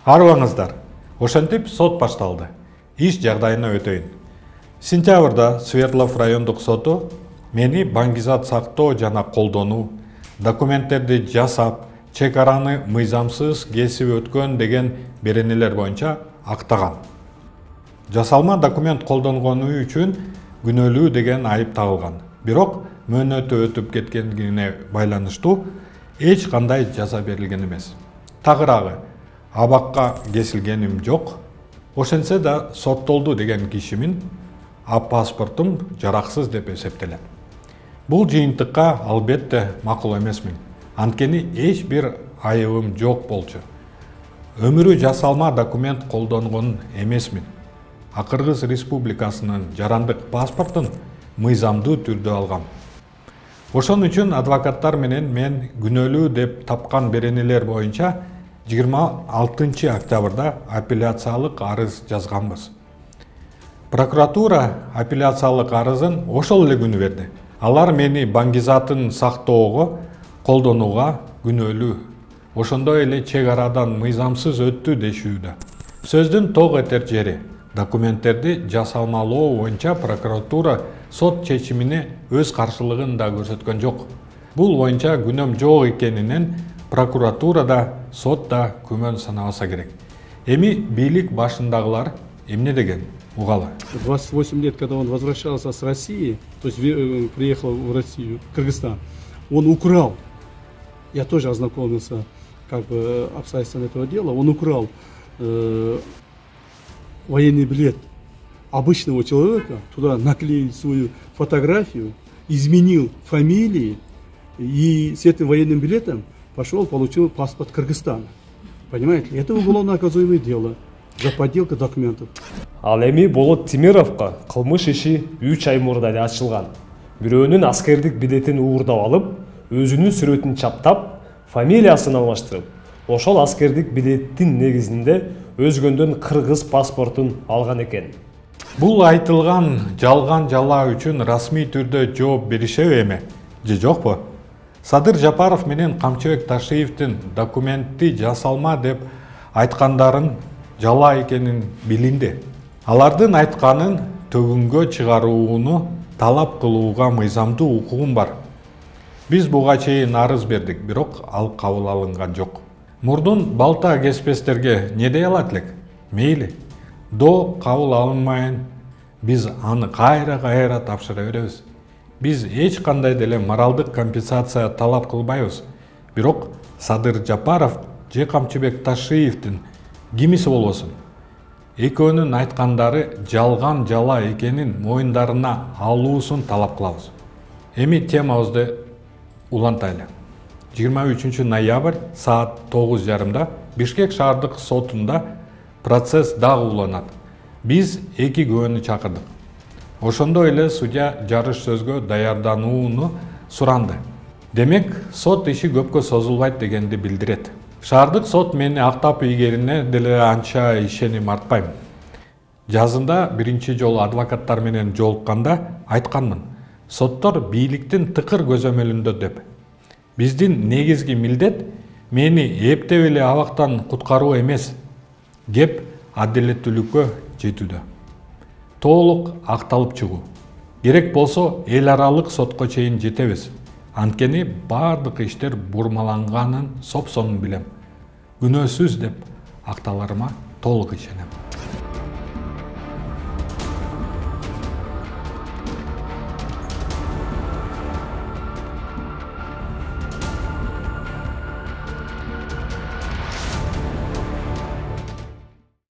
Арыбаңыздар, ошентип сот башталды. Иш жагдайына өтөйүн. Сентябрда Свердлов райондук соту мени баңгизат сактоо жана колдонуу, документтерди жасап, чек араны мыйзамсыз кесип өткөн деген беренелер боюнча актаган. Жасалма документ колдонгону үчүн күнөөлүү деген айып тагылган. Бирок мөөнөтү өтүп кеткенине байланыштуу эч кандай жаза берилген эмес. Тагыраагы абакка кесилгеним жок. Ошентсе да соттолду деген кишимин паспортум жараксыз деп эсептелет. Бул жыйынтыкка албетте макул эмесмин. Анткени эч бир айыбым жок болчу. Өмүрү жасалма документ колдонгон эмесмин. Кыргыз Республикасынын жарандык паспортун мыйзамдуу түрдө алгам. Ошон үчүн адвокаттар менен мен күнөөлүү деп тапкан беренелер боюнча 26 октябрда апелляциялык арыз жазганбыз. Прокуратура апелляциялык арызын ошол эле күнү берди. Алар мени баңгизатын сактоого, колдонууга күнөөлүү. Ошондой эле чек арадан мыйзамсыз өттү дешүүдө. Сөздүн ток этер жери. Документтерди жасалмалоо боюнча прокуратура сот чечимине өз каршылыгын да көрсөткөн жок. Бул боюнча күнөөм жок экенинен прокуратура да, сот да күмөн санабаса керек. Эми бийлик башындагылар эмне деген? Угалы. 28 лет, когда он возвращался с России, то есть приехал в Россию, Кыргызстан, он украл. Я тоже ознакомился как бы обстоятельствами этого дела. Он украл военный билет обычного человека, туда наклеил свою фотографию, изменил фамилии и с этим военным билетом пошел, получил паспорт Кыргызстана. Понимаете ли? Это уголовно наказуемое дело за подделку документов. Ал эми Болот Тимировго кылмыш иши 3 ай мурда эле ачылган. Бирөөнүн аскердик билетин уурдап алып, өзүнүн сүрөтүн чаптап, фамилиясын алмаштырып, ошол аскердик билеттин негизинде өзгөндөн кыргыз паспортун алган экен. Бул айтылган жалган жала үчүн расмий түрдө жооп беришеби эми? Же жокпу? Садыр Жапаров менен Камчыбек Ташиевдин документти жасалма деп айткандарын жала экенин билинди. Алардын айтканын төгүнгө чыгарууну талап кылууга мыйзамдуу укугум бар. Биз буга чейин арыз бердик, бирок ал кабыл алынган жок. Мурдун балта кеспестерге не дей алат элек? Мейли. До кабыл алынмайын, биз аны кайра тапшыра беребиз. Биз эч кандай деле моралдык компенсация талап кылбайбыз. Бирок Садыр Жапаров же Камчыбек Ташиевдин кимиси болбосун, экөөнүн айткандары жалган жала экенин моюндарына алуусун талап кылабыз. Эми темабызды улантайлы. 23 ноябрь саат 9:30 Бишкек шаардык сотунда процесс дагы уланат. Биз 2 күбөнү чакырдык. Ошондой эле судья жарыш сөзгө даярданууну суранды. Демек, сот иши көпкө созулбайт дегенди билдирет. Шаардык сот мени актап ийгерине деле анча ишеним артпайм. Жазында биринчи жолу адвокаттар менен жолукканда айтканмын. Соттор бийликтин тыкыр көзөмөлүндө деп. Биздин негизги милдет мени эптеп эле абактан куткаруу эмес. Кеп адилеттүүлүккө жетүүдө. Толук акталып чыгуу. Керек болсо эл аралык сотко чейин жетебиз. Анткени бардык иштер бурмаланганын сопсонун билем. Күнөөсүз деп акталарыма толук ишенем.